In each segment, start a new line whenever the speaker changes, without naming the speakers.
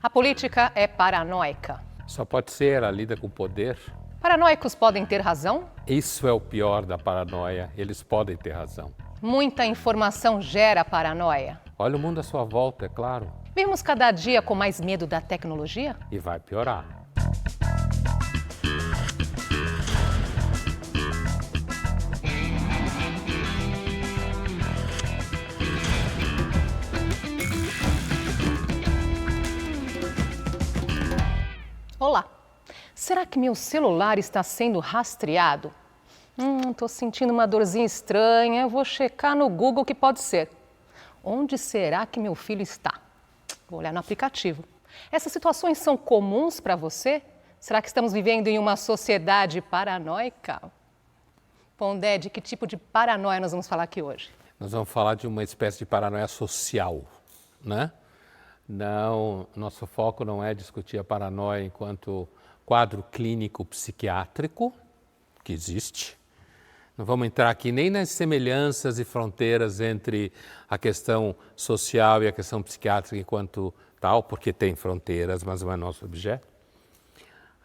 A política é paranoica.
Só pode ser, ela lida com o poder.
Paranoicos podem ter razão?
Isso é o pior da paranoia, eles podem ter razão.
Muita informação gera paranoia.
Olha o mundo à sua volta, é claro,
Vivemos cada dia com mais medo da tecnologia?
e vai piorar.
Olá! Será que meu celular está sendo rastreado? Tô sentindo uma dorzinha estranha, eu vou checar no Google o que pode ser. Onde será que meu filho está? Vou olhar no aplicativo. Essas situações são comuns para você? Será que estamos vivendo em uma sociedade paranoica? Pondé, de que tipo de paranoia nós vamos falar aqui hoje?
Nós vamos falar de uma espécie de paranoia social, né? Não, nosso foco não é discutir a paranoia enquanto quadro clínico psiquiátrico, que existe. Não vamos entrar aqui nem nas semelhanças e fronteiras entre a questão social e a questão psiquiátrica enquanto tal, porque tem fronteiras, mas não é nosso objeto.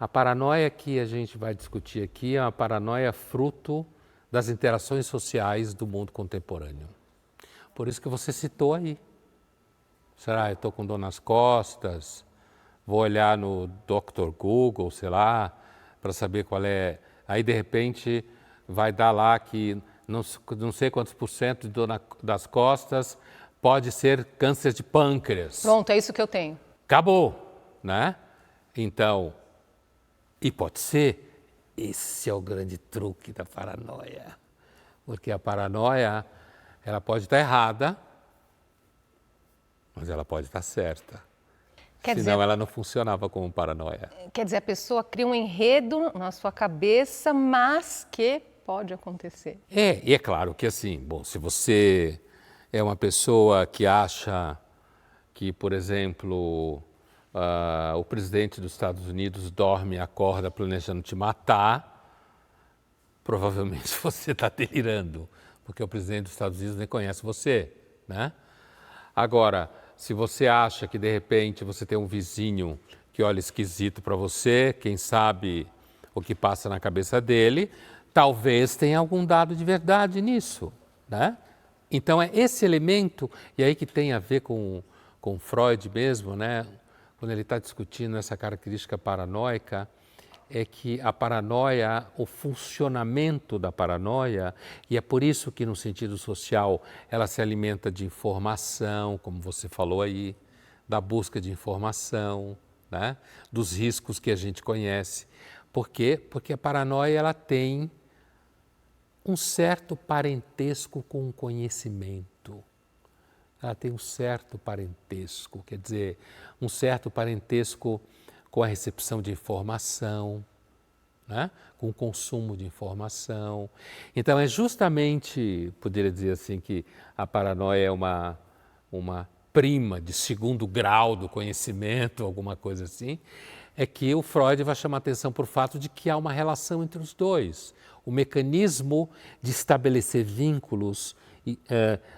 A paranoia que a gente vai discutir aqui é uma paranoia fruto das interações sociais do mundo contemporâneo. Por isso que você citou aí. Será, eu estou com dor nas costas, vou olhar no Dr. Google, sei lá, para saber qual é. Aí, de repente, vai dar lá que não sei quantos por cento de dor das costas pode ser câncer de pâncreas.
Pronto, é isso que eu tenho.
Acabou, né? Então, e pode ser, esse é o grande truque da paranoia. Porque a paranoia, ela pode estar errada, mas ela pode estar certa. Senão ela não funcionava como paranoia.
Quer dizer, a pessoa cria um enredo na sua cabeça, mas que pode acontecer.
E é claro que assim, bom, se você é uma pessoa que acha que, por exemplo, o presidente dos Estados Unidos dorme e acorda planejando te matar, provavelmente você está delirando, porque o presidente dos Estados Unidos nem conhece você, né? Agora, se você acha que de repente você tem um vizinho que olha esquisito para você, quem sabe o que passa na cabeça dele, talvez tenha algum dado de verdade nisso, né? Então é esse elemento, e aí que tem a ver com Freud mesmo, né? Quando ele está discutindo essa característica paranoica, é que a paranoia, o funcionamento da paranoia, e é por isso que no sentido social ela se alimenta de informação, como você falou aí, da busca de informação, né? Dos riscos que a gente conhece. Por quê? Porque a paranoia ela tem um certo parentesco com o conhecimento. Ela tem um certo parentesco, quer dizer, um certo parentesco com a recepção de informação, né? Com o consumo de informação. Então é justamente, poderia dizer assim, que a paranoia é uma prima de segundo grau do conhecimento, alguma coisa assim, é que o Freud vai chamar atenção para o fato de que há uma relação entre os dois. O mecanismo de estabelecer vínculos,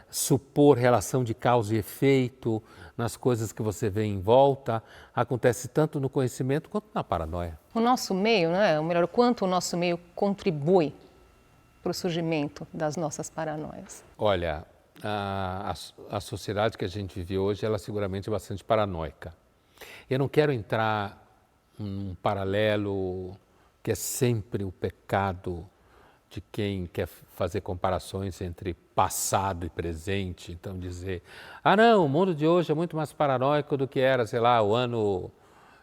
supor relação de causa e efeito nas coisas que você vê em volta, acontece tanto no conhecimento quanto na paranoia.
O nosso meio, né, ou melhor, o quanto o nosso meio contribui para o surgimento das nossas paranoias?
Olha, a sociedade que a gente vive hoje, ela seguramente é bastante paranoica. Eu não quero entrar num paralelo que é sempre o pecado de quem quer fazer comparações entre passado e presente, então dizer, não, o mundo de hoje é muito mais paranoico do que era, sei lá, o ano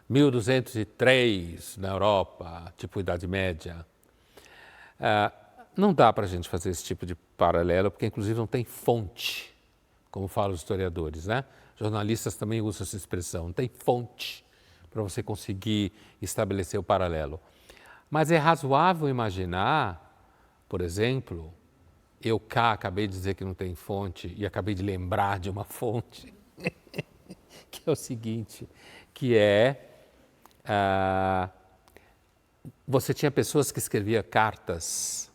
1203 na Europa, tipo Idade Média. Não dá para a gente fazer esse tipo de paralelo, porque inclusive não tem fonte, como falam os historiadores, né? Jornalistas também usam essa expressão, não tem fonte para você conseguir estabelecer o paralelo. Mas é razoável imaginar, por exemplo, eu cá acabei de dizer que não tem fonte e acabei de lembrar de uma fonte, que é o seguinte, que é, você tinha pessoas que escreviam cartas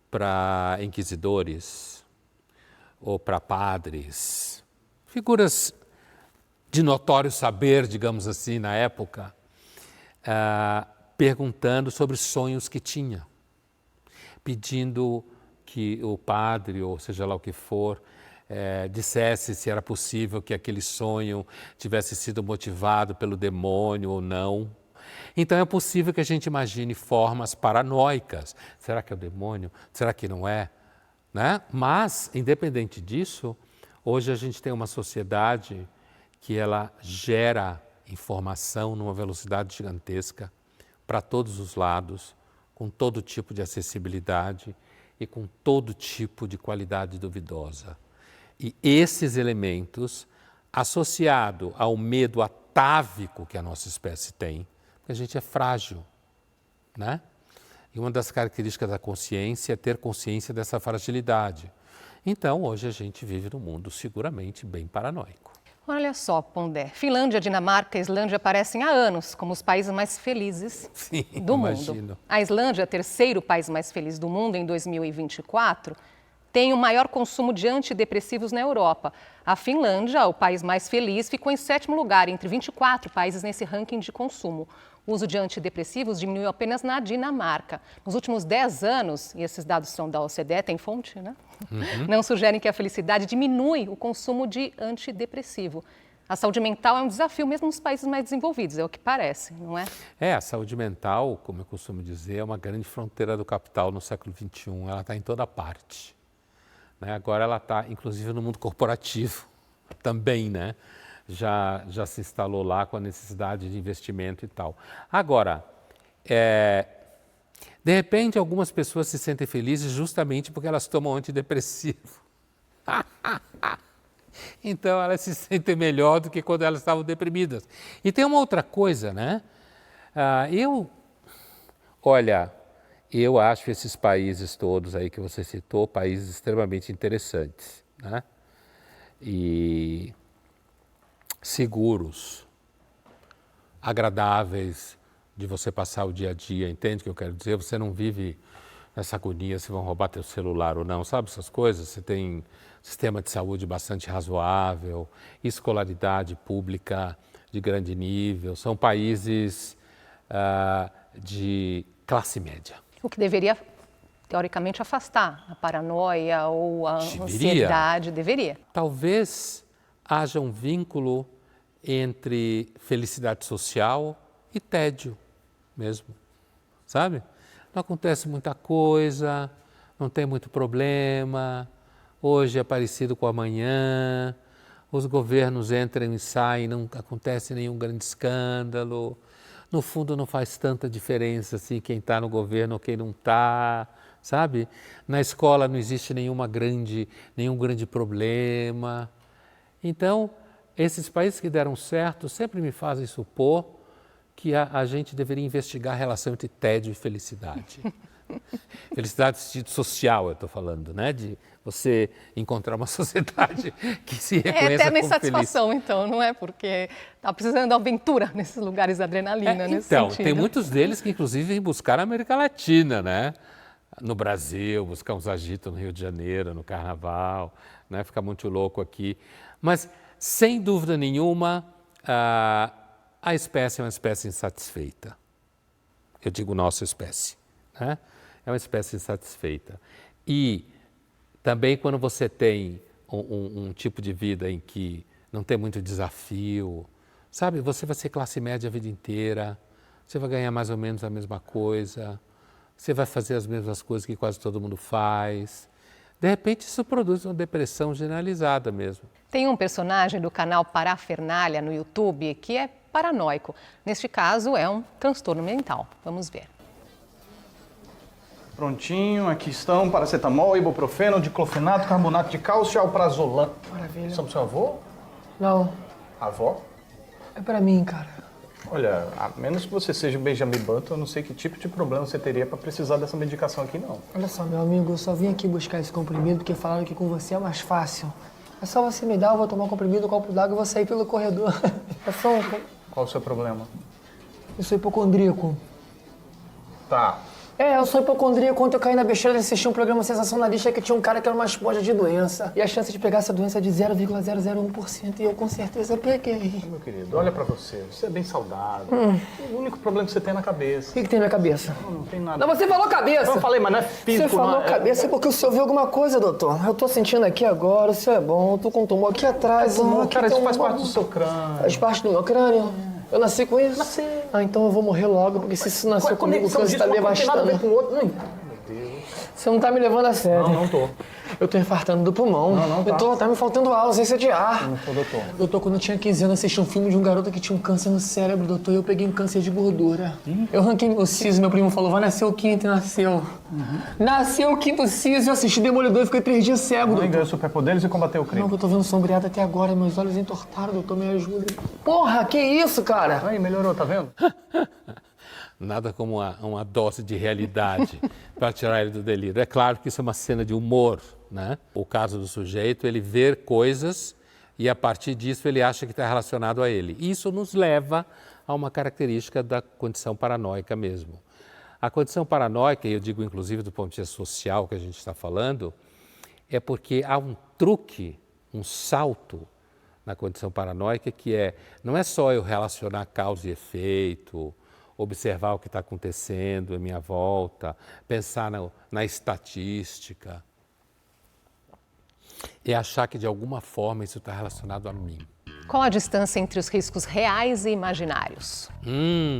para inquisidores ou para padres, figuras de notório saber, digamos assim, na época, perguntando sobre sonhos que tinha, pedindo que o padre, ou seja lá o que for, dissesse se era possível que aquele sonho tivesse sido motivado pelo demônio ou não. Então é possível que a gente imagine formas paranoicas. Será que é o demônio? Será que não é? Né? Mas, independente disso, hoje a gente tem uma sociedade que ela gera informação numa velocidade gigantesca para todos os lados, com todo tipo de acessibilidade e com todo tipo de qualidade duvidosa. E esses elementos, associado ao medo atávico que a nossa espécie tem, porque a gente é frágil, né? E uma das características da consciência é ter consciência dessa fragilidade. Então, hoje a gente vive num mundo seguramente bem paranoico.
Olha só, Pondé, Finlândia, Dinamarca e Islândia aparecem há anos como os países mais felizes do mundo. A Islândia, terceiro país mais feliz do mundo em 2024, tem o maior consumo de antidepressivos na Europa. A Finlândia, o país mais feliz, ficou em 7º lugar entre 24 países nesse ranking de consumo. O uso de antidepressivos diminuiu apenas na Dinamarca. Nos últimos 10 anos, e esses dados são da OCDE, tem fonte, né? Não sugerem que a felicidade diminui o consumo de antidepressivo. A saúde mental é um desafio mesmo nos países mais desenvolvidos, é o que parece, não é?
A saúde mental, como eu costumo dizer, é uma grande fronteira do capital no século XXI. Ela está em toda parte. Né? Agora ela está, inclusive, no mundo corporativo também, né? Já se instalou lá com a necessidade de investimento e tal. Agora, de repente, algumas pessoas se sentem felizes justamente porque elas tomam antidepressivo. Então, elas se sentem melhor do que quando elas estavam deprimidas. E tem uma outra coisa, né? Eu acho esses países todos aí que você citou, países extremamente interessantes, né? E seguros, agradáveis de você passar o dia a dia, entende o que eu quero dizer? Você não vive nessa agonia se vão roubar teu celular ou não, sabe essas coisas? Você tem sistema de saúde bastante razoável, escolaridade pública de grande nível, são países de classe média.
O que deveria, teoricamente, afastar a paranoia ou a ansiedade, deveria.
Talvez haja um vínculo entre felicidade social e tédio mesmo, sabe? Não acontece muita coisa, não tem muito problema, hoje é parecido com amanhã, os governos entram e saem, não acontece nenhum grande escândalo, no fundo não faz tanta diferença assim quem está no governo ou quem não está, sabe? Na escola não existe nenhum grande problema. Então, esses países que deram certo sempre me fazem supor que a gente deveria investigar a relação entre tédio e felicidade. Felicidade no sentido social, eu estou falando, né? De você encontrar uma sociedade que se reconheça como feliz.
É eterna insatisfação, então, não é? Porque está precisando de aventura nesses lugares de adrenalina, nesse sentido.
Então, tem muitos deles que, inclusive, vêm buscar na América Latina, né? No Brasil, buscar uns agitos no Rio de Janeiro, no Carnaval, né? Fica muito louco aqui. Mas, sem dúvida nenhuma, a espécie é uma espécie insatisfeita. Eu digo nossa espécie, né? É uma espécie insatisfeita. E também quando você tem um tipo de vida em que não tem muito desafio, sabe? Você vai ser classe média a vida inteira, você vai ganhar mais ou menos a mesma coisa, você vai fazer as mesmas coisas que quase todo mundo faz. De repente, isso produz uma depressão generalizada mesmo.
Tem um personagem do canal Parafernália no YouTube que é paranoico. Neste caso, é um transtorno mental. Vamos ver.
Prontinho, aqui estão paracetamol, ibuprofeno, diclofenaco, carbonato de cálcio, alprazolam.
Maravilha.
São pro seu avô?
Não,
Avó?
é pra mim, cara.
Olha, a menos que você seja o Benjamin Button, eu não sei que tipo de problema você teria para precisar dessa medicação aqui, não.
Olha só, meu amigo, eu só vim aqui buscar esse comprimido porque falaram que com você é mais fácil. É só você me dar, eu vou tomar um comprimido, um copo d'água e vou sair pelo corredor. É só um...
Qual o seu problema?
Eu sou hipocondríaco.
Tá.
Eu sou hipocondríaco quando eu caí na besteira de assistir um programa sensacionalista que tinha um cara que era uma esponja de doença. E a chance de pegar essa doença é de 0,001%. E eu com certeza peguei.
Meu querido, olha pra você. Você é bem saudável. O único problema que você tem é na cabeça.
O que tem na minha cabeça?
Não tem nada.
Não, você falou cabeça!
Eu falei, mas não é físico,
Você falou
não.
cabeça porque o senhor viu alguma coisa, doutor. Eu tô sentindo aqui agora, o senhor é bom. Eu tô com um tumor aqui atrás. Aqui
Cara,
tem
isso
um-
faz parte do seu crânio.
Faz parte do meu crânio. Eu nasci com isso?
Nasci.
Então eu vou morrer logo, porque se isso nasceu comigo, o câncer tá
não tem nada a
devastando.
ver com o outro. Meu Deus.
Você não tá me levando a sério.
Não tô.
Eu tô infartando do pulmão.
Não tá.
Tá me faltando ar, ausência de ar.
Não tô, doutor.
Doutor, quando eu tinha 15 anos, assisti um filme de um garoto que tinha um câncer no cérebro, doutor, e eu peguei um câncer de gordura. Eu ranquei meu siso, meu primo falou, vai nascer o quinto, e nasceu. Nasceu o quinto siso, eu assisti Demolidor e fiquei 3 dias cego,
Mãe
doutor.
ganhou superpoderes e combateu o crime.
Não, que eu tô vendo sombreado até agora, meus olhos entortaram, doutor, me ajuda. Porra, que isso, cara?
Aí, melhorou, tá vendo?
Nada como uma dose de realidade para tirar ele do delírio. É claro que isso é uma cena de humor, né? O caso do sujeito, ele vê coisas e a partir disso ele acha que está relacionado a ele. Isso nos leva a uma característica da condição paranoica mesmo. A condição paranoica, e eu digo inclusive do ponto de vista social que a gente está falando, é porque há um truque, um salto na condição paranoica que não é só eu relacionar causa e efeito, observar o que está acontecendo em minha volta, pensar na estatística, é achar que de alguma forma isso está relacionado a mim.
Qual a distância entre os riscos reais e imaginários?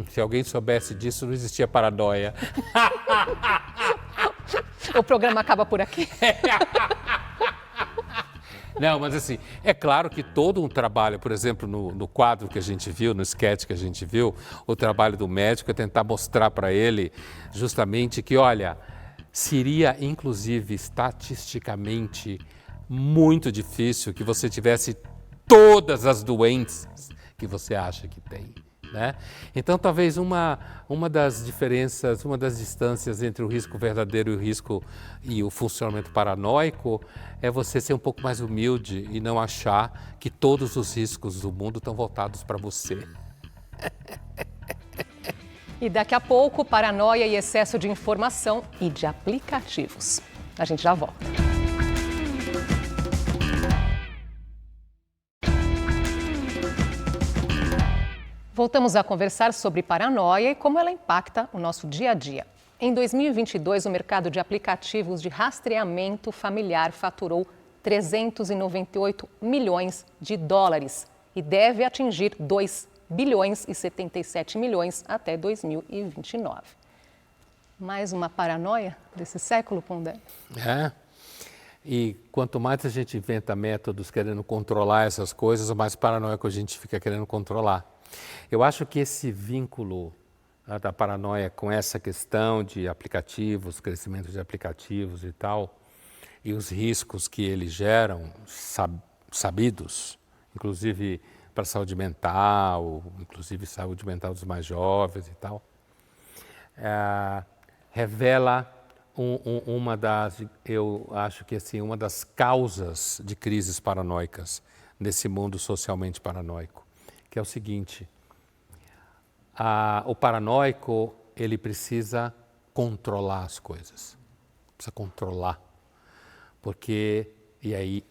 Se alguém soubesse disso, não existia paranoia.
O programa acaba por aqui?
Não, mas assim, é claro que todo um trabalho, por exemplo, no quadro que a gente viu, no sketch que a gente viu, o trabalho do médico é tentar mostrar para ele justamente que, olha, seria inclusive estatisticamente muito difícil que você tivesse todas as doenças que você acha que tem, né? Então, talvez uma das diferenças, uma das distâncias entre o risco verdadeiro e o risco e o funcionamento paranoico é você ser um pouco mais humilde e não achar que todos os riscos do mundo estão voltados para você.
E daqui a pouco, paranoia e excesso de informação e de aplicativos. A gente já volta. Voltamos a conversar sobre paranoia e como ela impacta o nosso dia a dia. Em 2022, o mercado de aplicativos de rastreamento familiar faturou 398 milhões de dólares e deve atingir 2 bilhões e 77 milhões até 2029. Mais uma paranoia desse século, Pondé?
É. E quanto mais a gente inventa métodos querendo controlar essas coisas, mais paranoico a gente fica querendo controlar. Eu acho que esse vínculo da paranoia com essa questão de aplicativos, crescimento de aplicativos e tal, e os riscos que eles geram, sabidos, inclusive para a saúde mental, inclusive saúde mental dos mais jovens e tal, revela eu acho que assim, uma das causas de crises paranoicas nesse mundo socialmente paranoico, que é o seguinte: o paranoico ele precisa controlar as coisas, precisa controlar, porque e aí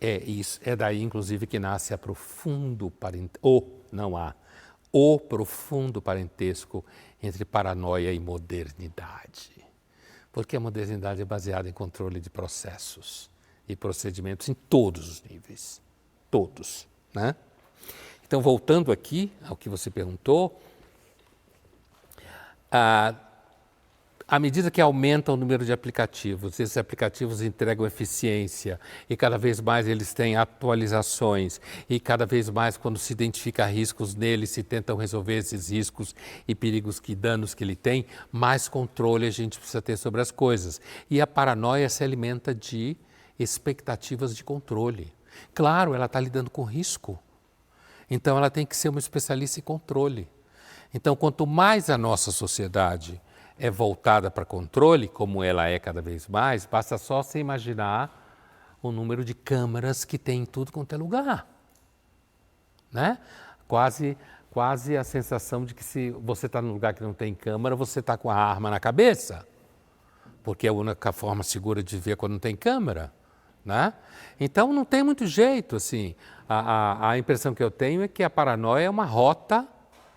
é daí inclusive que nasce o profundo parentesco entre paranoia e modernidade. Porque a modernidade é baseada em controle de processos e procedimentos em todos os níveis. Todos, né? Então, voltando aqui ao que você perguntou, à medida que aumenta o número de aplicativos, esses aplicativos entregam eficiência e cada vez mais eles têm atualizações e cada vez mais quando se identifica riscos neles, se tentam resolver esses riscos e perigos danos que ele tem, mais controle a gente precisa ter sobre as coisas. E a paranoia se alimenta de expectativas de controle. Claro, ela está lidando com risco, então ela tem que ser uma especialista em controle. Então, quanto mais a nossa sociedade é voltada para controle, como ela é cada vez mais, basta só você imaginar o número de câmeras que tem em tudo quanto é lugar, né? Quase a sensação de que se você está num lugar que não tem câmera, você está com a arma na cabeça, porque é a única forma segura de ver quando não tem câmera, né? Então não tem muito jeito, assim. A impressão que eu tenho é que a paranoia é uma rota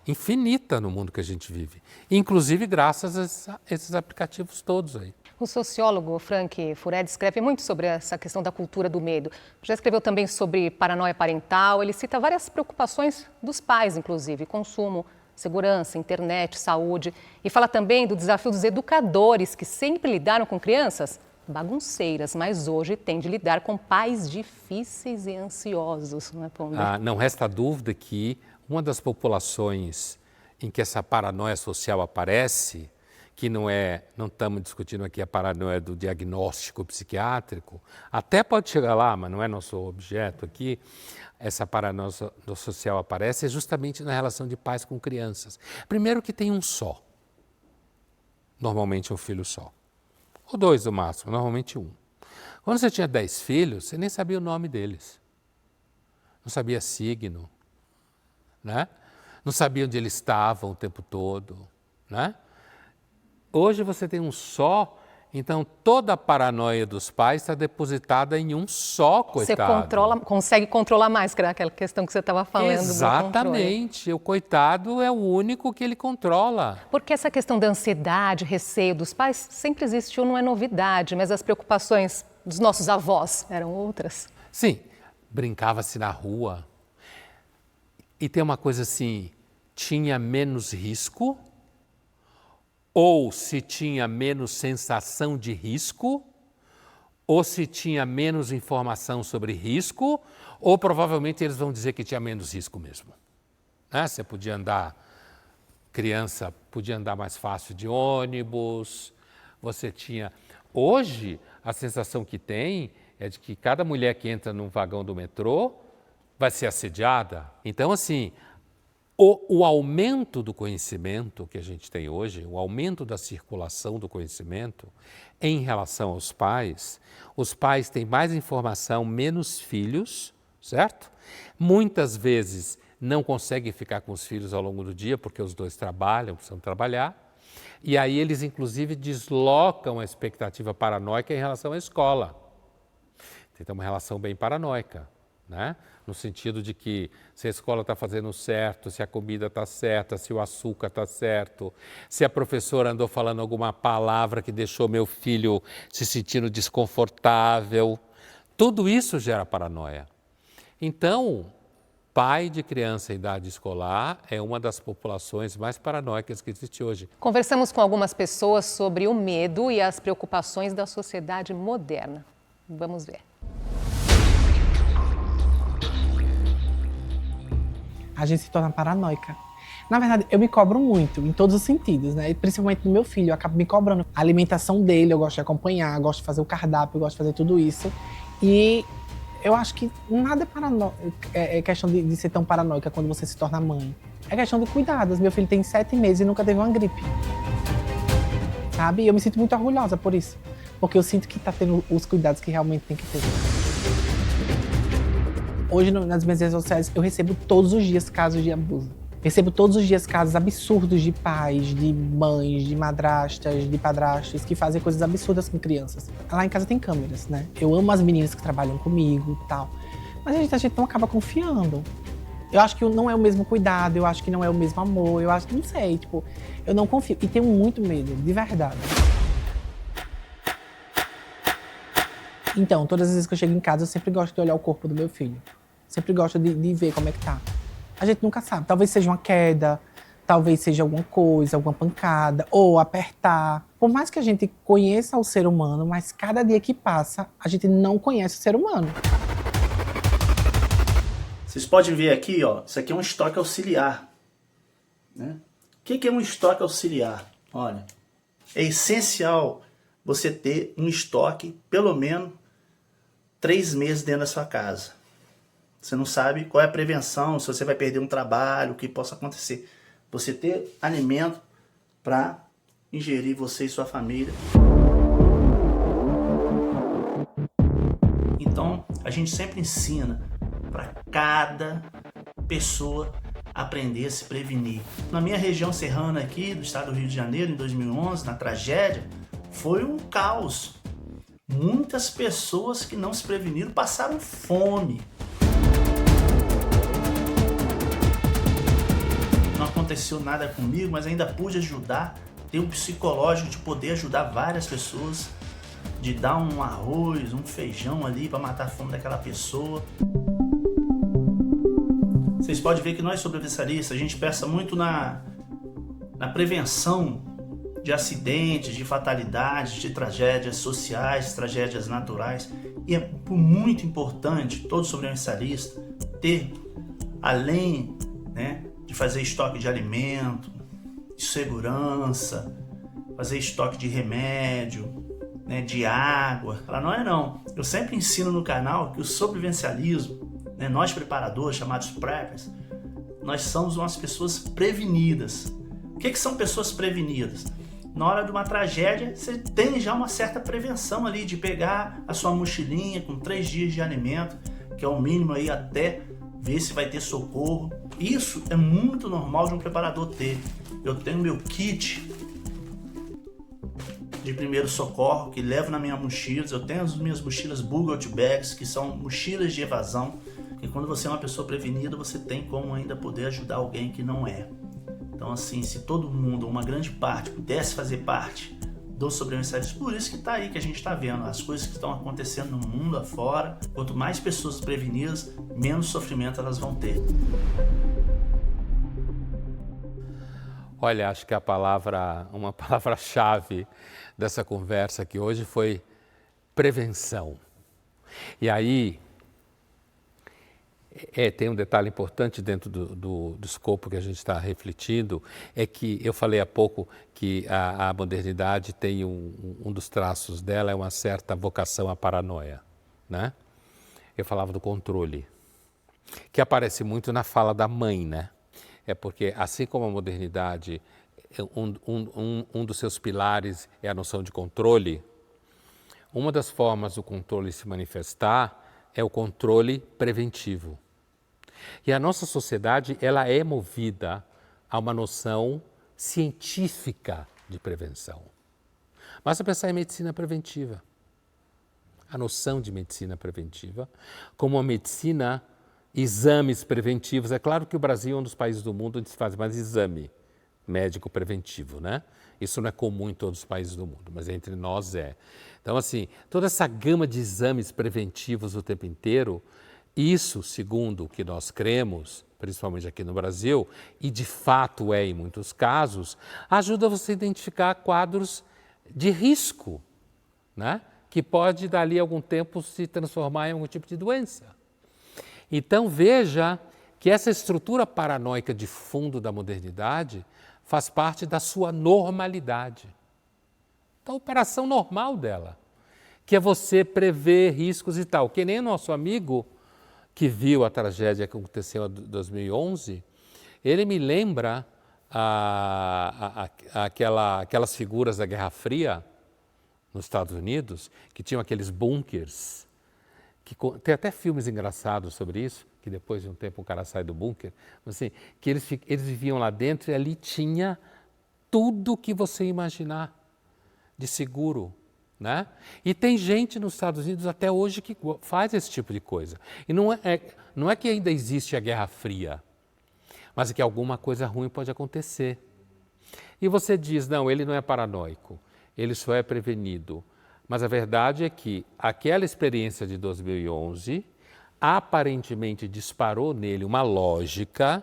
infinita no mundo que a gente vive, inclusive graças a esses aplicativos todos aí.
O sociólogo Frank Furedi escreve muito sobre essa questão da cultura do medo. Já escreveu também sobre paranoia parental. Ele cita várias preocupações dos pais, inclusive, consumo, segurança, internet, saúde. E fala também do desafio dos educadores, que sempre lidaram com crianças bagunceiras, mas hoje têm de lidar com pais difíceis e ansiosos, não é, Ponder?
Não resta dúvida que uma das populações em que essa paranoia social aparece, que não estamos discutindo aqui a paranoia do diagnóstico psiquiátrico, até pode chegar lá, mas não é nosso objeto aqui, essa paranoia social aparece justamente na relação de pais com crianças. Primeiro que tem um só, normalmente um filho só, ou 2 no máximo, normalmente 1. Quando você tinha 10 filhos, você nem sabia o nome deles, não sabia signo, né? Não sabia onde eles estavam o tempo todo, né? Hoje você tem um só, então toda a paranoia dos pais está depositada em um só, coitado.
Você consegue controlar mais, que era aquela questão que você estava falando.
Exatamente, o coitado é o único que ele controla.
Porque essa questão da ansiedade, receio dos pais sempre existiu, não é novidade, mas as preocupações dos nossos avós eram outras.
Sim, brincava-se na rua. E tem uma coisa assim, tinha menos risco, ou se tinha menos sensação de risco, ou se tinha menos informação sobre risco, ou provavelmente eles vão dizer que tinha menos risco mesmo. Né? Você podia andar, criança podia andar mais fácil de ônibus, você tinha... Hoje, a sensação que tem é de que cada mulher que entra num vagão do metrô vai ser assediada. Então, assim, o aumento do conhecimento que a gente tem hoje, o aumento da circulação do conhecimento em relação aos pais, os pais têm mais informação, menos filhos, certo? Muitas vezes não conseguem ficar com os filhos ao longo do dia, porque os dois trabalham, precisam trabalhar, e aí eles, inclusive, deslocam a expectativa paranoica em relação à escola. Tem uma relação bem paranoica, né? No sentido de que se a escola está fazendo certo, se a comida está certa, se o açúcar está certo, se a professora andou falando alguma palavra que deixou meu filho se sentindo desconfortável, tudo isso gera paranoia. Então, pai de criança em idade escolar é uma das populações mais paranoicas que existe hoje.
Conversamos com algumas pessoas sobre o medo e as preocupações da sociedade moderna. Vamos ver.
A gente se torna paranoica. Na verdade, eu me cobro muito, em todos os sentidos, né? Principalmente no meu filho, eu acabo me cobrando. A alimentação dele, eu gosto de acompanhar, gosto de fazer o cardápio, eu gosto de fazer tudo isso. E eu acho que nada é questão de ser tão paranoica quando você se torna mãe. É questão de cuidados. Meu filho tem 7 meses e nunca teve uma gripe. Sabe? E eu me sinto muito orgulhosa por isso. Porque eu sinto que tá tendo os cuidados que realmente tem que ter. Hoje, nas minhas redes sociais, eu recebo todos os dias casos de abuso. Recebo todos os dias casos absurdos de pais, de mães, de madrastas, de padrastos que fazem coisas absurdas com crianças. Lá em casa tem câmeras, né? Eu amo as meninas que trabalham comigo e tal. Mas a gente não acaba confiando. Eu acho que não é o mesmo cuidado, eu acho que não é o mesmo amor, eu acho que não sei, tipo, eu não confio. E tenho muito medo, de verdade. Então, todas as vezes que eu chego em casa, eu sempre gosto de olhar o corpo do meu filho. Sempre gosto de ver como é que tá. A gente nunca sabe. Talvez seja uma queda, talvez seja alguma coisa, alguma pancada, ou apertar. Por mais que a gente conheça o ser humano, mas cada dia que passa, a gente não conhece o ser humano.
Vocês podem ver aqui, ó, isso aqui é um estoque auxiliar. Né? O que é um estoque auxiliar? Olha, é essencial você ter um estoque, pelo menos, 3 meses dentro da sua casa. Você não sabe qual é a prevenção, se você vai perder um trabalho, o que possa acontecer. Você ter alimento para ingerir você e sua família. Então, a gente sempre ensina para cada pessoa aprender a se prevenir. Na minha região serrana aqui, do estado do Rio de Janeiro, em 2011, na tragédia, foi um caos. Muitas pessoas que não se preveniram passaram fome. Não aconteceu nada comigo, mas ainda pude ajudar. Ter um psicológico de poder ajudar várias pessoas, de dar um arroz, um feijão ali para matar a fome daquela pessoa. Vocês podem ver que nós sobrevivencialistas, a gente pensa muito na prevenção de acidentes, de fatalidades, de tragédias sociais, tragédias naturais. E é muito importante todo sobrevivencialista ter, além, né, de fazer estoque de alimento, de segurança, fazer estoque de remédio, né, de água. Ela não é não. Eu sempre ensino no canal que o sobrevivencialismo, né, nós preparadores, chamados preppers, nós somos umas pessoas prevenidas. O que são pessoas prevenidas? Na hora de uma tragédia, você tem já uma certa prevenção ali de pegar a sua mochilinha com 3 dias de alimento, que é o mínimo aí até ver se vai ter socorro. Isso é muito normal de um preparador ter. Eu tenho meu kit de primeiro socorro que levo na minha mochila. Eu tenho as minhas mochilas Bugout Bags, que são mochilas de evasão. E quando você é uma pessoa prevenida, você tem como ainda poder ajudar alguém que não é. Então, assim, se todo mundo, uma grande parte, pudesse fazer parte dos sobrevivencialistas, por isso que está aí que a gente está vendo as coisas que estão acontecendo no mundo afora. Quanto mais pessoas prevenidas, menos sofrimento elas vão ter.
Olha, acho que uma palavra-chave dessa conversa aqui hoje foi prevenção. E aí, tem um detalhe importante dentro do escopo que a gente está refletindo, é que eu falei há pouco que a modernidade tem um dos traços dela é uma certa vocação à paranoia, né? Eu falava do controle, que aparece muito na fala da mãe, né? É porque, assim como a modernidade, um dos seus pilares é a noção de controle, uma das formas do controle se manifestar é o controle preventivo. E a nossa sociedade, ela é movida a uma noção científica de prevenção. Basta pensar em medicina preventiva. A noção de medicina preventiva como uma medicina, exames preventivos. É claro que o Brasil é um dos países do mundo onde se faz mais exame médico preventivo, né? Isso não é comum em todos os países do mundo, mas entre nós é. Então, assim, toda essa gama de exames preventivos o tempo inteiro, isso, segundo o que nós cremos, principalmente aqui no Brasil, e de fato é em muitos casos, ajuda você a identificar quadros de risco, né? Que pode, dali a algum tempo, se transformar em algum tipo de doença. Então, veja que essa estrutura paranoica de fundo da modernidade faz parte da sua normalidade, da operação normal dela, que é você prever riscos e tal. Que nem o nosso amigo que viu a tragédia que aconteceu em 2011, ele me lembra aquelas figuras da Guerra Fria nos Estados Unidos, que tinham aqueles bunkers, que tem até filmes engraçados sobre isso, que depois de um tempo o cara sai do bunker, assim, que eles viviam lá dentro e ali tinha tudo que você imaginar de seguro, né? E tem gente nos Estados Unidos até hoje que faz esse tipo de coisa. E não é que ainda existe a Guerra Fria, mas é que alguma coisa ruim pode acontecer. E você diz, não, ele não é paranoico, ele só é prevenido. Mas a verdade é que aquela experiência de 2011 aparentemente disparou nele uma lógica,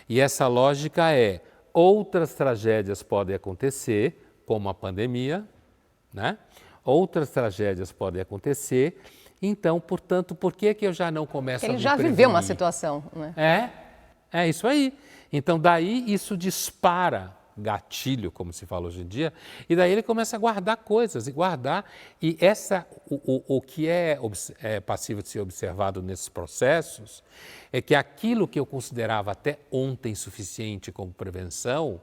e essa lógica é: outras tragédias podem acontecer, como a pandemia, né? Outras tragédias podem acontecer, então, portanto, por que eu já não começo a me prevenir?
Ele já viveu uma situação, né?
É isso aí. Então, daí isso dispara gatilho, como se fala hoje em dia, e daí ele começa a guardar coisas, e o que é passível de ser observado nesses processos é que aquilo que eu considerava até ontem suficiente como prevenção,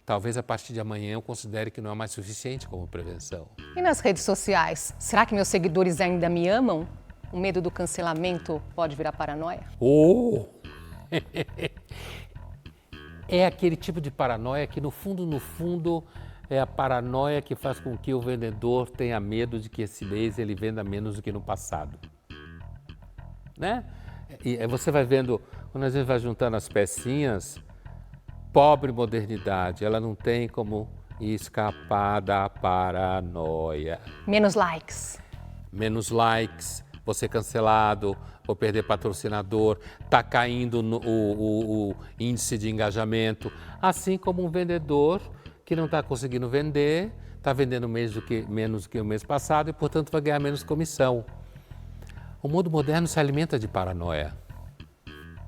talvez a partir de amanhã eu considere que não é mais suficiente como prevenção.
E nas redes sociais, será que meus seguidores ainda me amam? O medo do cancelamento pode virar paranoia?
É aquele tipo de paranoia que, no fundo, é a paranoia que faz com que o vendedor tenha medo de que esse mês ele venda menos do que no passado. Né? E aí você vai vendo, quando a gente vai juntando as pecinhas, pobre modernidade, ela não tem como escapar da paranoia.
Menos likes.
Menos likes, vou ser cancelado, vou perder patrocinador, está caindo o índice de engajamento. Assim como um vendedor que não está conseguindo vender, está vendendo menos do que o mês passado e, portanto, vai ganhar menos comissão. O mundo moderno se alimenta de paranoia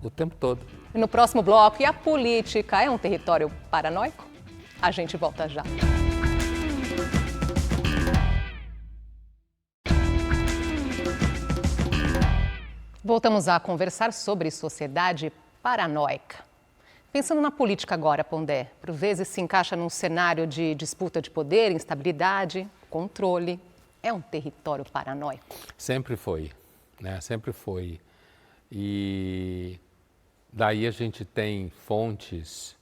o tempo todo.
E no próximo bloco, e a política é um território paranoico? A gente volta já. Voltamos a conversar sobre sociedade paranoica. Pensando na política agora, Pondé, por vezes se encaixa num cenário de disputa de poder, instabilidade, controle. É um território paranoico?
Sempre foi, né? Sempre foi. E daí a gente tem fontes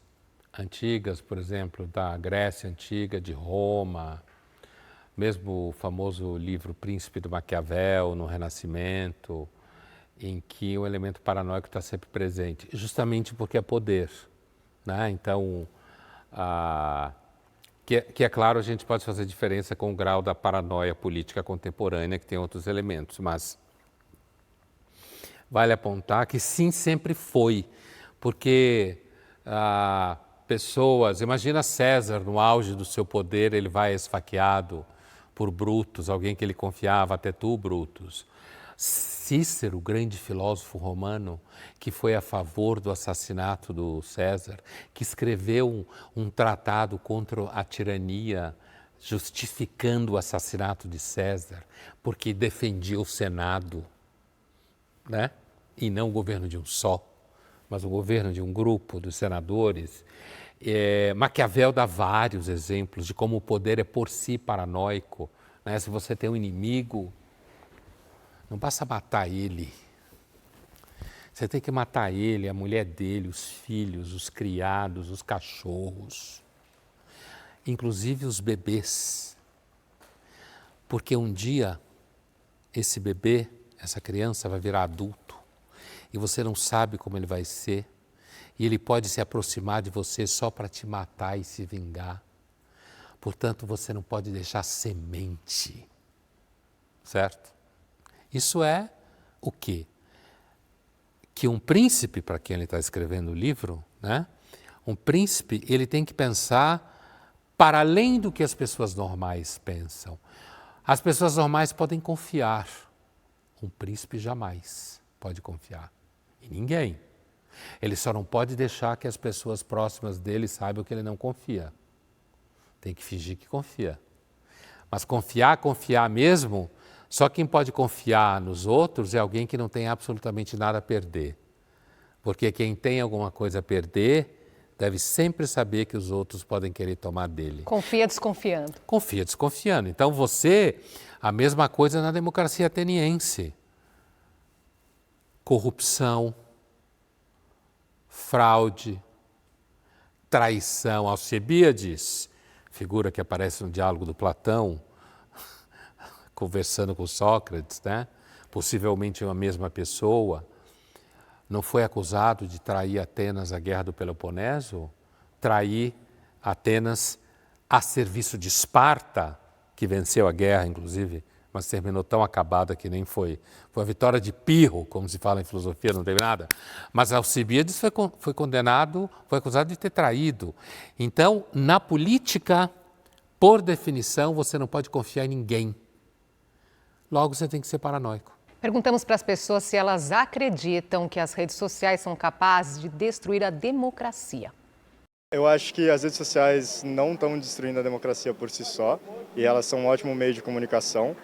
antigas, por exemplo, da Grécia Antiga, de Roma, mesmo o famoso livro Príncipe do Maquiavel, no Renascimento, em que o elemento paranoico está sempre presente, justamente porque é poder. Né? Então, que é claro, a gente pode fazer diferença com o grau da paranoia política contemporânea, que tem outros elementos, mas vale apontar que sim, sempre foi, porque pessoas, imagina César no auge do seu poder, ele vai esfaqueado por Brutus, alguém que ele confiava, até tu, Brutus. Cícero, o grande filósofo romano, que foi a favor do assassinato do César, que escreveu um tratado contra a tirania, justificando o assassinato de César, porque defendia o Senado, né? E não o governo de um só, mas o governo de um grupo dos senadores. Maquiavel dá vários exemplos de como o poder é por si paranoico. Né? Se você tem um inimigo, não basta matar ele, você tem que matar ele, a mulher dele, os filhos, os criados, os cachorros, inclusive os bebês. Porque um dia esse bebê, essa criança vai virar adulto e você não sabe como ele vai ser e ele pode se aproximar de você só para te matar e se vingar. Portanto, você não pode deixar semente, certo? Isso é o quê? Que um príncipe, para quem ele está escrevendo o livro, né? Um príncipe, ele tem que pensar para além do que as pessoas normais pensam. As pessoas normais podem confiar, um príncipe jamais pode confiar em ninguém. Ele só não pode deixar que as pessoas próximas dele saibam que ele não confia. Tem que fingir que confia. Mas confiar mesmo, só quem pode confiar nos outros é alguém que não tem absolutamente nada a perder. Porque quem tem alguma coisa a perder deve sempre saber que os outros podem querer tomar dele.
Confia desconfiando.
Confia desconfiando. Então a mesma coisa na democracia ateniense. Corrupção, fraude, traição. Alcebíades, figura que aparece no diálogo do Platão, conversando com Sócrates, né? Possivelmente uma mesma pessoa, não foi acusado de trair Atenas à guerra do Peloponeso? Trair Atenas a serviço de Esparta, que venceu a guerra, inclusive, mas terminou tão acabada que nem foi. Foi a vitória de Pirro, como se fala em filosofia, não teve nada. Mas Alcibíades foi condenado, foi acusado de ter traído. Então, na política, por definição, você não pode confiar em ninguém. Logo, você tem que ser paranoico.
Perguntamos para as pessoas se elas acreditam que as redes sociais são capazes de destruir a democracia.
Eu acho que as redes sociais não estão destruindo a democracia por si só, e elas são um ótimo meio de comunicação,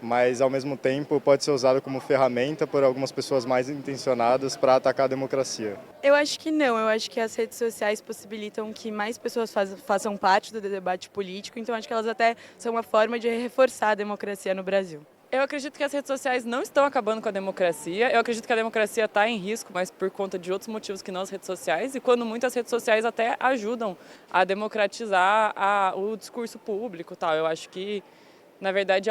mas ao mesmo tempo pode ser usado como ferramenta por algumas pessoas mais intencionadas para atacar a democracia.
Eu acho que não, eu acho que as redes sociais possibilitam que mais pessoas façam parte do debate político, então acho que elas até são uma forma de reforçar a democracia no Brasil. Eu acredito que as redes sociais não estão acabando com a democracia. Eu acredito que a democracia está em risco, mas por conta de outros motivos que não as redes sociais. E quando muitas redes sociais até ajudam a democratizar o discurso público, tal. Eu acho que, na verdade,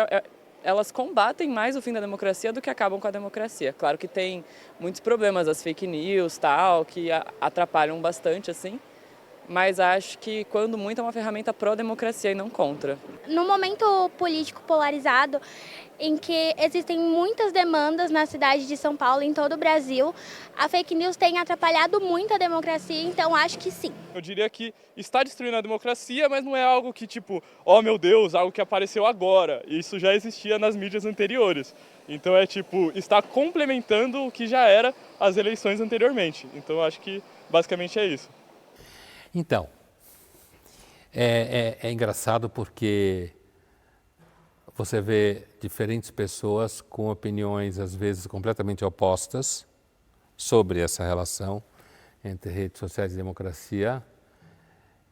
elas combatem mais o fim da democracia do que acabam com a democracia. Claro que tem muitos problemas, as fake news, tal, que atrapalham bastante, assim. Mas acho que, quando muito, é uma ferramenta pró-democracia e não contra.
No momento político polarizado, em que existem muitas demandas na cidade de São Paulo, em todo o Brasil, a fake news tem atrapalhado muito a democracia, então acho que sim.
Eu diria que está destruindo a democracia, mas não é algo que tipo, oh meu Deus, algo que apareceu agora. Isso já existia nas mídias anteriores. Então é tipo, está complementando o que já era as eleições anteriormente. Então eu acho que basicamente é isso.
Então, é engraçado porque você vê diferentes pessoas com opiniões, às vezes, completamente opostas sobre essa relação entre redes sociais e democracia,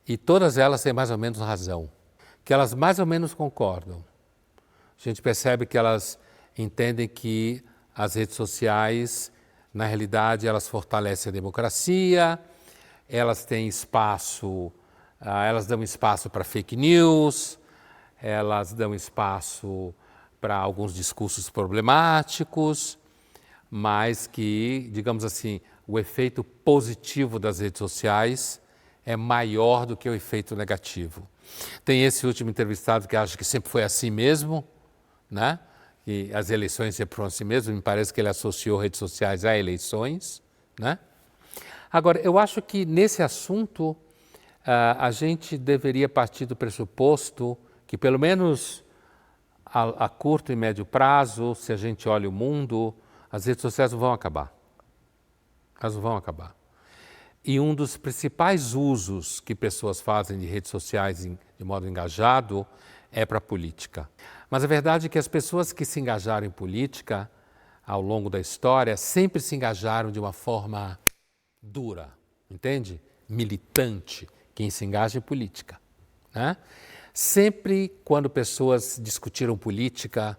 e todas elas têm mais ou menos razão, que elas mais ou menos concordam. A gente percebe que elas entendem que as redes sociais, na realidade, elas fortalecem a democracia, elas têm espaço, elas dão espaço para fake news, elas dão espaço para alguns discursos problemáticos, mas que, digamos assim, o efeito positivo das redes sociais é maior do que o efeito negativo. Tem esse último entrevistado que acha que sempre foi assim mesmo, né? Que as eleições sempre foram assim mesmo, me parece que ele associou redes sociais a eleições, né? Agora, eu acho que nesse assunto a gente deveria partir do pressuposto que, pelo menos a curto e médio prazo, se a gente olha o mundo, as redes sociais não vão acabar. Elas não vão acabar. E um dos principais usos que pessoas fazem de redes sociais de modo engajado é para a política. Mas a verdade é que as pessoas que se engajaram em política ao longo da história sempre se engajaram de uma forma dura, entende? Militante, quem se engaja em política, né? Sempre quando pessoas discutiram política,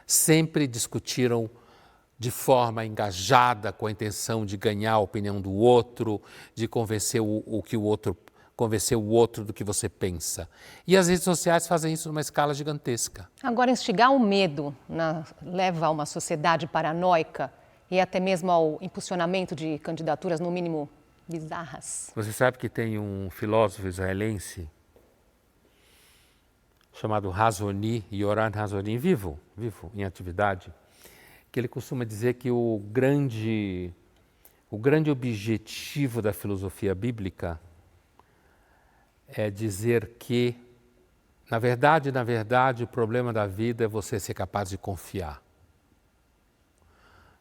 sempre discutiram de forma engajada, com a intenção de ganhar a opinião do outro, de convencer convencer o outro do que você pensa. E as redes sociais fazem isso numa escala gigantesca.
Agora, instigar o medo leva a uma sociedade paranoica e até mesmo ao impulsionamento de candidaturas, no mínimo, bizarras.
Você sabe que tem um filósofo israelense chamado Hazoni, Yoram Hazoni, vivo em atividade, que ele costuma dizer que o grande objetivo da filosofia bíblica é dizer que, na verdade, o problema da vida é você ser capaz de confiar.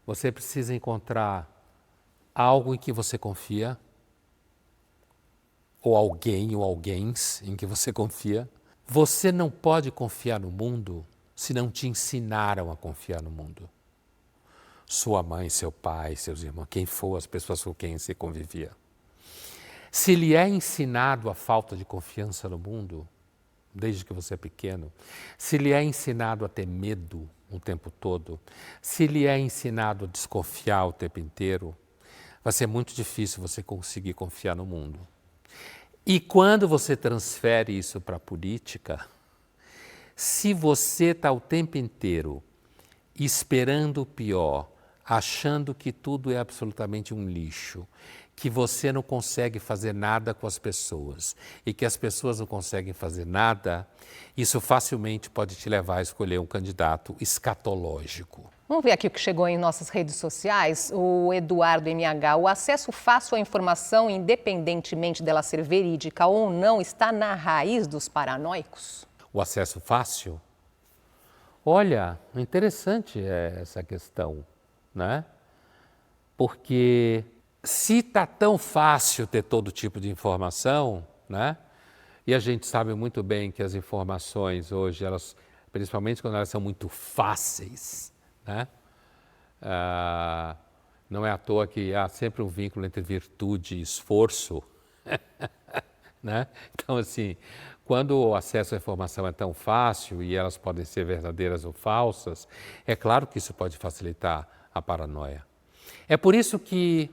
Você precisa encontrar algo em que você confia, ou alguém ou alguéns em que você confia. Você não pode confiar no mundo se não te ensinaram a confiar no mundo. Sua mãe, seu pai, seus irmãos, quem for, as pessoas com quem você convivia. Se lhe é ensinado a falta de confiança no mundo, desde que você é pequeno, se lhe é ensinado a ter medo o tempo todo, se lhe é ensinado a desconfiar o tempo inteiro, vai ser muito difícil você conseguir confiar no mundo. E quando você transfere isso para a política, se você está o tempo inteiro esperando o pior, achando que tudo é absolutamente um lixo, que você não consegue fazer nada com as pessoas e que as pessoas não conseguem fazer nada, isso facilmente pode te levar a escolher um candidato escatológico.
Vamos ver aqui o que chegou em nossas redes sociais. O Eduardo MH, o acesso fácil à informação, independentemente dela ser verídica ou não, está na raiz dos paranoicos?
O acesso fácil? Olha, interessante essa questão, né? Porque se está tão fácil ter todo tipo de informação, né? E a gente sabe muito bem que as informações hoje, elas, principalmente quando elas são muito fáceis, né? Não é à toa que há sempre um vínculo entre virtude e esforço. né? Então, assim, quando o acesso à informação é tão fácil e elas podem ser verdadeiras ou falsas, é claro que isso pode facilitar a paranoia. É por isso que,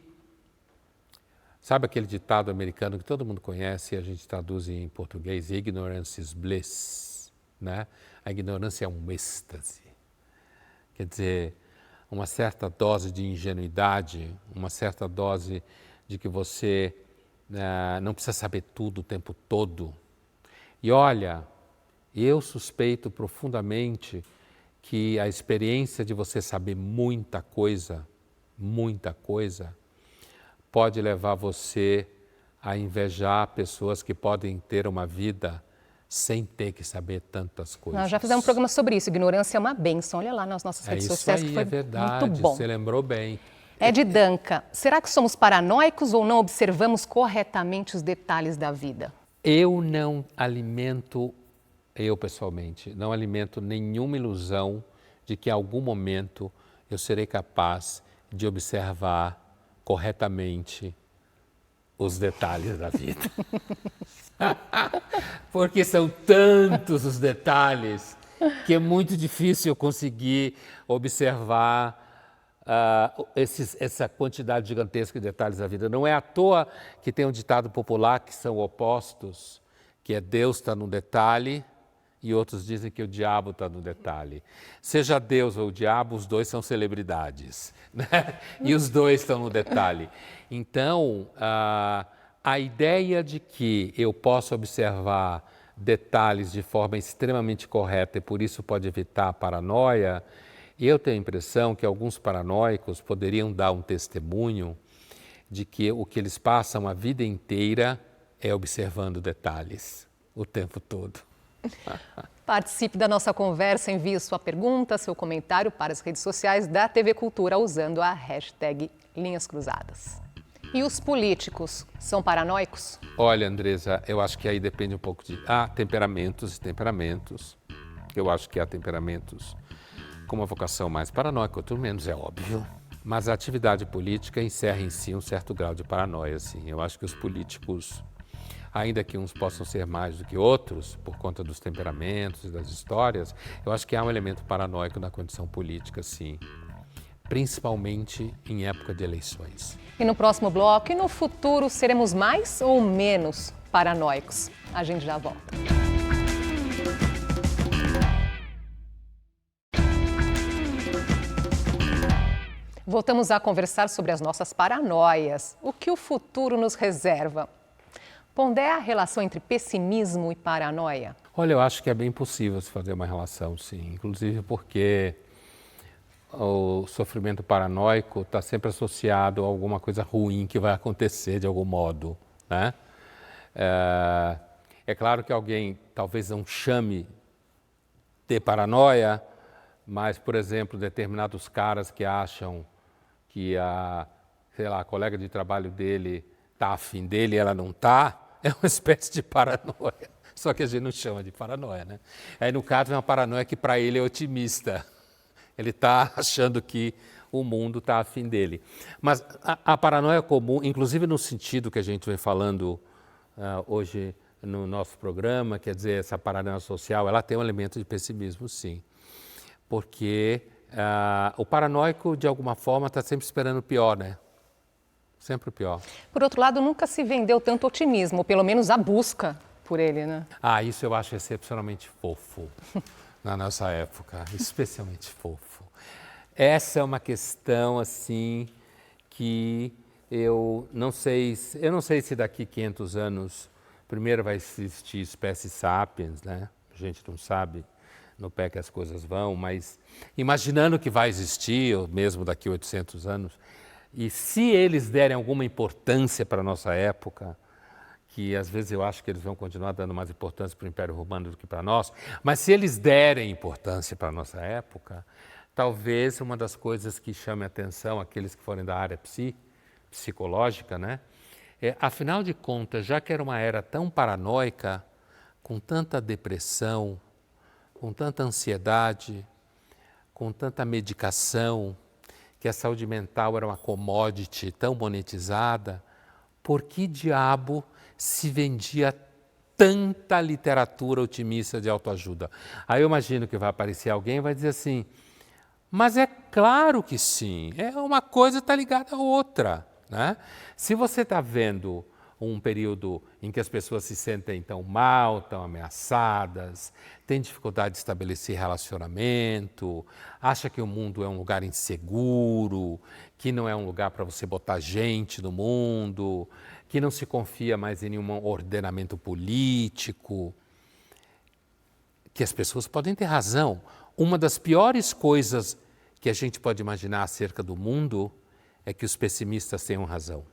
sabe aquele ditado americano que todo mundo conhece e a gente traduz em português, ignorance is bliss, né? A ignorância é um êxtase. Quer dizer, uma certa dose de ingenuidade, uma certa dose de que você não precisa saber tudo o tempo todo. E olha, eu suspeito profundamente que a experiência de você saber muita coisa, pode levar você a invejar pessoas que podem ter uma vida sem ter que saber tantas coisas.
Nós já fizemos um programa sobre isso, ignorância é uma bênção. Olha lá nas nossas redes sociais, que foi
é verdade,
muito bom.
você lembrou bem.
Ed Danca, será que somos paranoicos ou não observamos corretamente os detalhes da vida?
Eu pessoalmente, não alimento nenhuma ilusão de que em algum momento eu serei capaz de observar corretamente os detalhes da vida. Porque são tantos os detalhes que é muito difícil eu conseguir observar essa quantidade gigantesca de detalhes da vida. Não é à toa que tem um ditado popular que são opostos, que é Deus está no detalhe e outros dizem que o diabo está no detalhe. Seja Deus ou o diabo, os dois são celebridades, né? E os dois estão no detalhe. Então, a ideia de que eu posso observar detalhes de forma extremamente correta e por isso pode evitar a paranoia, eu tenho a impressão que alguns paranoicos poderiam dar um testemunho de que o que eles passam a vida inteira é observando detalhes o tempo todo.
Participe da nossa conversa, envie sua pergunta, seu comentário para as redes sociais da TV Cultura usando a hashtag Linhas Cruzadas. E os políticos são paranoicos?
Olha, Andresa, eu acho que aí depende um pouco de... Há temperamentos e temperamentos. Eu acho que há temperamentos com uma vocação mais paranoica, outro menos, é óbvio. Mas a atividade política encerra em si um certo grau de paranoia, assim. Eu acho que os políticos, ainda que uns possam ser mais do que outros, por conta dos temperamentos e das histórias, eu acho que há um elemento paranoico na condição política, sim. Principalmente em época de eleições.
E no próximo bloco, e no futuro, seremos mais ou menos paranoicos? A gente já volta. Voltamos a conversar sobre as nossas paranoias. O que o futuro nos reserva? Pondera a relação entre pessimismo e paranoia?
Olha, eu acho que é bem possível se fazer uma relação, sim. Inclusive porque o sofrimento paranoico está sempre associado a alguma coisa ruim que vai acontecer de algum modo, né? É claro que alguém talvez não chame de paranoia, mas, por exemplo, determinados caras que acham que a colega de trabalho dele está afim dele e ela não está, é uma espécie de paranoia. Só que a gente não chama de paranoia, né? Aí, no caso, é uma paranoia que para ele é otimista. Ele está achando que o mundo está afim dele. Mas a paranoia comum, inclusive no sentido que a gente vem falando hoje no nosso programa, quer dizer, essa paranoia social, ela tem um elemento de pessimismo, sim. Porque o paranoico, de alguma forma, está sempre esperando o pior, né? Sempre o pior.
Por outro lado, nunca se vendeu tanto otimismo, pelo menos a busca por ele, né?
Isso eu acho excepcionalmente fofo na nossa época, especialmente fofo. Essa é uma questão, assim, que eu não sei se daqui 500 anos, primeiro vai existir espécie sapiens, né? A gente não sabe no pé que as coisas vão, mas imaginando que vai existir, ou mesmo daqui 800 anos, e se eles derem alguma importância para a nossa época, que às vezes eu acho que eles vão continuar dando mais importância para o Império Romano do que para nós, mas se eles derem importância para a nossa época, talvez uma das coisas que chame a atenção aqueles que forem da área psicológica, né? Afinal de contas, já que era uma era tão paranoica, com tanta depressão, com tanta ansiedade, com tanta medicação, que a saúde mental era uma commodity tão monetizada, por que diabo se vendia tanta literatura otimista de autoajuda? Aí eu imagino que vai aparecer alguém e vai dizer assim, mas é claro que sim, uma coisa está ligada à outra, né? Se você está vendo um período em que as pessoas se sentem tão mal, tão ameaçadas, têm dificuldade de estabelecer relacionamento, acha que o mundo é um lugar inseguro, que não é um lugar para você botar gente no mundo, que não se confia mais em nenhum ordenamento político, que as pessoas podem ter razão. Uma das piores coisas que a gente pode imaginar acerca do mundo é que os pessimistas tenham razão.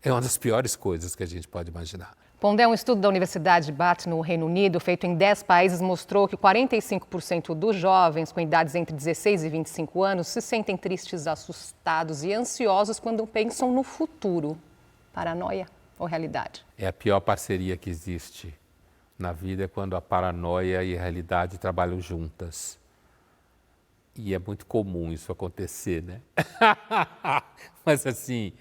É uma das piores coisas que a gente pode imaginar.
Pondé, um estudo da Universidade de Bath, no Reino Unido, feito em 10 países, mostrou que 45% dos jovens com idades entre 16 e 25 anos se sentem tristes, assustados e ansiosos quando pensam no futuro. Paranoia ou realidade?
É a pior parceria que existe na vida, é quando a paranoia e a realidade trabalham juntas. E é muito comum isso acontecer, né? Mas assim...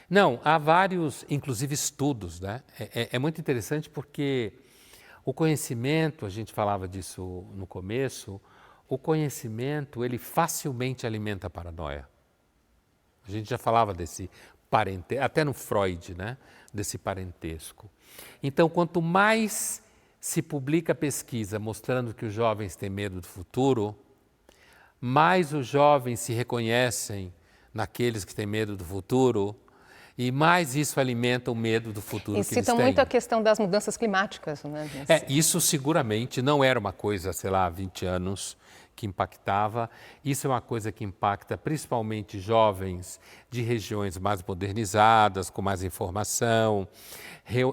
Não, há vários, inclusive, estudos, né? É muito interessante porque o conhecimento, a gente falava disso no começo, o conhecimento, ele facilmente alimenta a paranoia. A gente já falava desse parentesco, até no Freud, né? Desse parentesco. Então, quanto mais se publica pesquisa mostrando que os jovens têm medo do futuro, mais os jovens se reconhecem naqueles que têm medo do futuro, e mais isso alimenta o medo do futuro que eles têm.
E citam muito a questão das mudanças climáticas, né?
Isso seguramente não era uma coisa, sei lá, há 20 anos que impactava. Isso é uma coisa que impacta principalmente jovens de regiões mais modernizadas, com mais informação,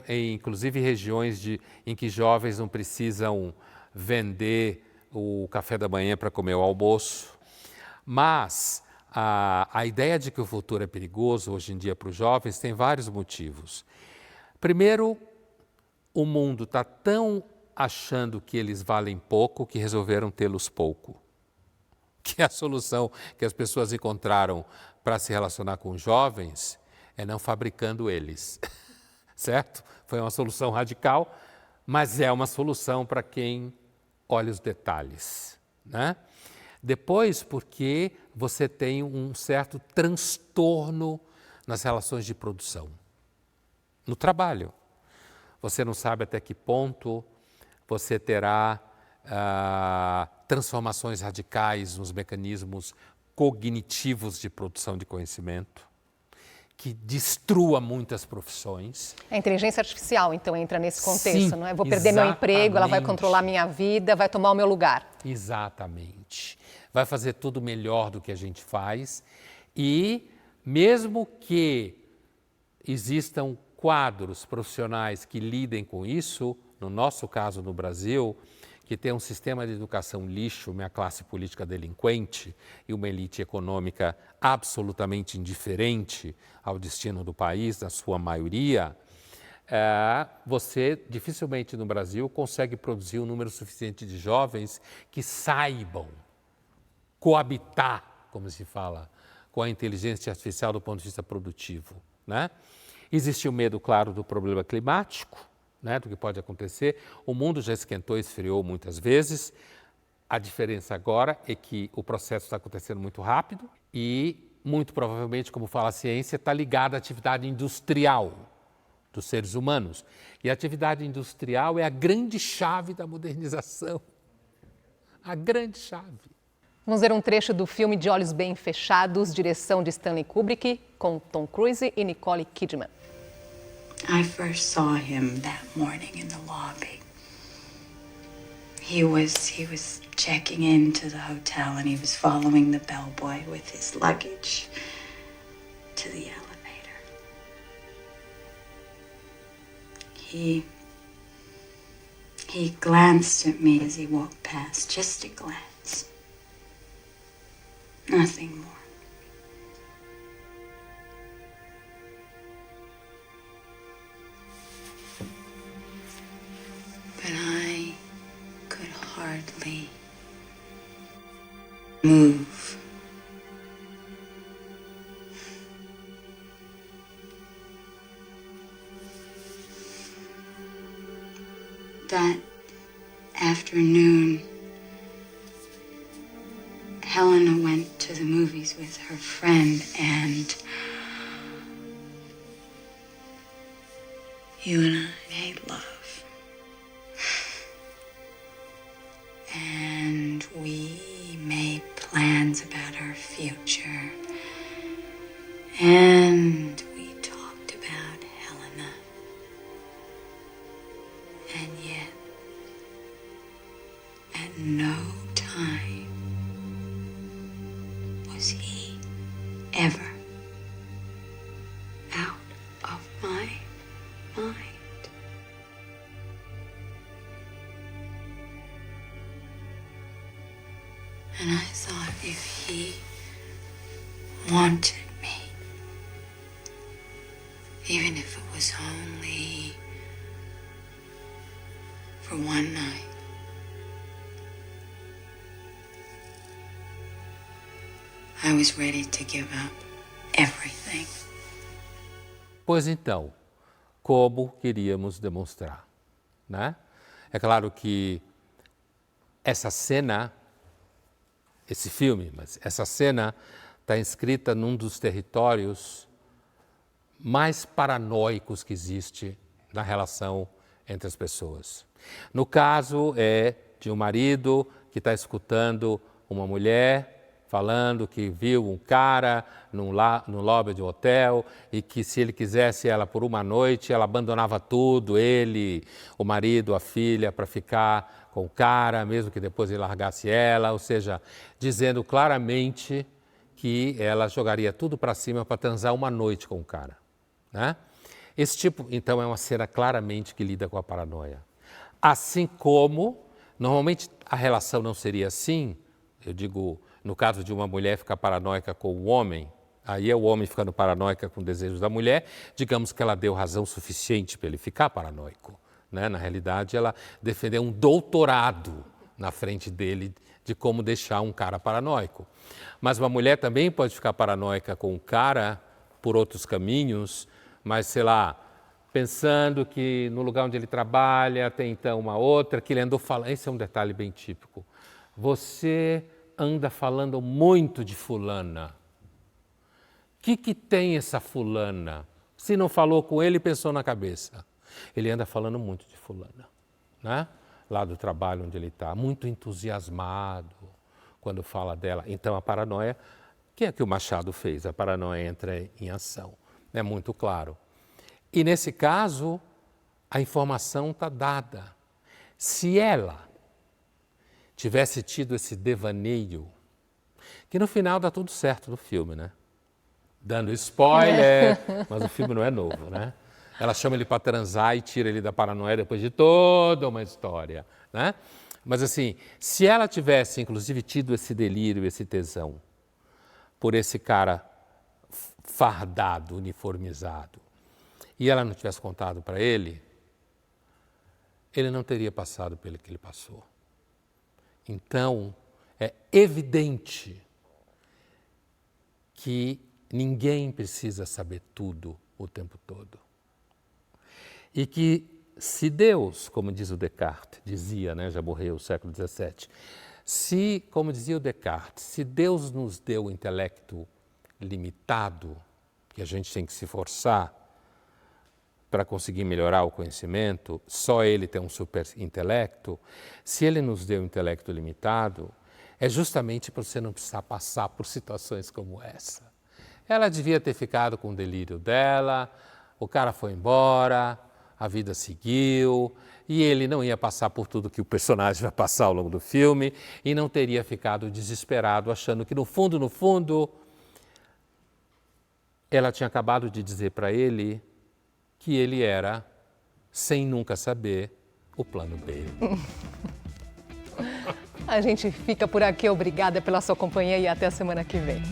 inclusive regiões em que jovens não precisam vender o café da manhã para comer o almoço. Mas a ideia de que o futuro é perigoso hoje em dia para os jovens tem vários motivos. Primeiro, o mundo está tão achando que eles valem pouco que resolveram tê-los pouco. Que a solução que as pessoas encontraram para se relacionar com os jovens é não fabricando eles. Certo? Foi uma solução radical, mas é uma solução para quem olha os detalhes, né? Depois, porque você tem um certo transtorno nas relações de produção. No trabalho. Você não sabe até que ponto você terá transformações radicais nos mecanismos cognitivos de produção de conhecimento, que destrua muitas profissões.
A inteligência artificial, então, entra nesse contexto,
Sim,
não é? Vou perder meu emprego, ela vai controlar minha vida, vai tomar o meu lugar.
Exatamente. Vai fazer tudo melhor do que a gente faz e, mesmo que existam quadros profissionais que lidem com isso, no nosso caso no Brasil, que tem um sistema de educação lixo, uma classe política delinquente e uma elite econômica absolutamente indiferente ao destino do país, na sua maioria, você dificilmente no Brasil consegue produzir um número suficiente de jovens que saibam coabitar, como se fala, com a inteligência artificial do ponto de vista produtivo, né? Existe o medo, claro, do problema climático, né, do que pode acontecer. O mundo já esquentou e esfriou muitas vezes. A diferença agora é que o processo está acontecendo muito rápido e, muito provavelmente, como fala a ciência, está ligado à atividade industrial dos seres humanos. E a atividade industrial é a grande chave da modernização. A grande chave.
Vamos ver um trecho do filme De Olhos Bem Fechados, direção de Stanley Kubrick, com Tom Cruise e Nicole Kidman.
I first saw him that morning in the lobby. He was checking into the hotel and he was following the bellboy with his luggage to the elevator. He glanced at me as he walked past, just a glance. Nothing more. But I could hardly move. That afternoon, Helena went to the movies with her friend, and you and I made love. And we made plans about our future. And we talked about Helena. And yet, at no time was he ever out of my mind. And I thought if he wanted me, even if it was only for one night, I was ready to give up everything.
Pois então, como queríamos demonstrar, né? É claro que essa cena, esse filme, mas essa cena está inscrita num dos territórios mais paranoicos que existe na relação entre as pessoas. No caso é de um marido que está escutando uma mulher falando que viu um cara no lobby de um hotel e que se ele quisesse ela por uma noite, ela abandonava tudo, ele, o marido, a filha, para ficar com o cara, mesmo que depois ele largasse ela, ou seja, dizendo claramente que ela jogaria tudo para cima para transar uma noite com o cara, né? Esse tipo, então, é uma cena claramente que lida com a paranoia. Assim como, normalmente, a relação não seria assim, eu digo, no caso de uma mulher ficar paranoica com o homem, aí é o homem ficando paranoica com desejos da mulher, digamos que ela deu razão suficiente para ele ficar paranoico, né? Na realidade, ela defendeu um doutorado na frente dele de como deixar um cara paranoico. Mas uma mulher também pode ficar paranoica com o cara por outros caminhos, mas, sei lá, pensando que no lugar onde ele trabalha tem então uma outra, que ele andou falando. Esse é um detalhe bem típico. Você anda falando muito de fulana. O que tem essa fulana? Se não falou com ele, pensou na cabeça. Ele anda falando muito de fulana, né? Lá do trabalho onde ele está, muito entusiasmado quando fala dela. Então a paranoia, que é que o Machado fez? A paranoia entra em ação. É muito claro. E nesse caso, a informação está dada. Se ela tivesse tido esse devaneio, que no final dá tudo certo no filme, né? Dando spoiler, mas o filme não é novo, né? Ela chama ele para transar e tira ele da paranoia depois de toda uma história, né? Mas assim, se ela tivesse inclusive tido esse delírio, esse tesão por esse cara fardado, uniformizado, e ela não tivesse contado para ele, ele não teria passado pelo que ele passou. Então, é evidente que ninguém precisa saber tudo o tempo todo. E que se Deus, como diz o Descartes, dizia, né, já morreu no século XVII, se, como dizia o Descartes, se Deus nos deu o intelecto limitado, que a gente tem que se forçar para conseguir melhorar o conhecimento, só ele tem um super intelecto, se ele nos deu um intelecto limitado, é justamente para você não precisar passar por situações como essa. Ela devia ter ficado com o delírio dela, o cara foi embora, a vida seguiu, e ele não ia passar por tudo que o personagem vai passar ao longo do filme, e não teria ficado desesperado, achando que no fundo, ela tinha acabado de dizer para ele que ele era, sem nunca saber, o plano B.
A gente fica por aqui. Obrigada pela sua companhia e até a semana que vem.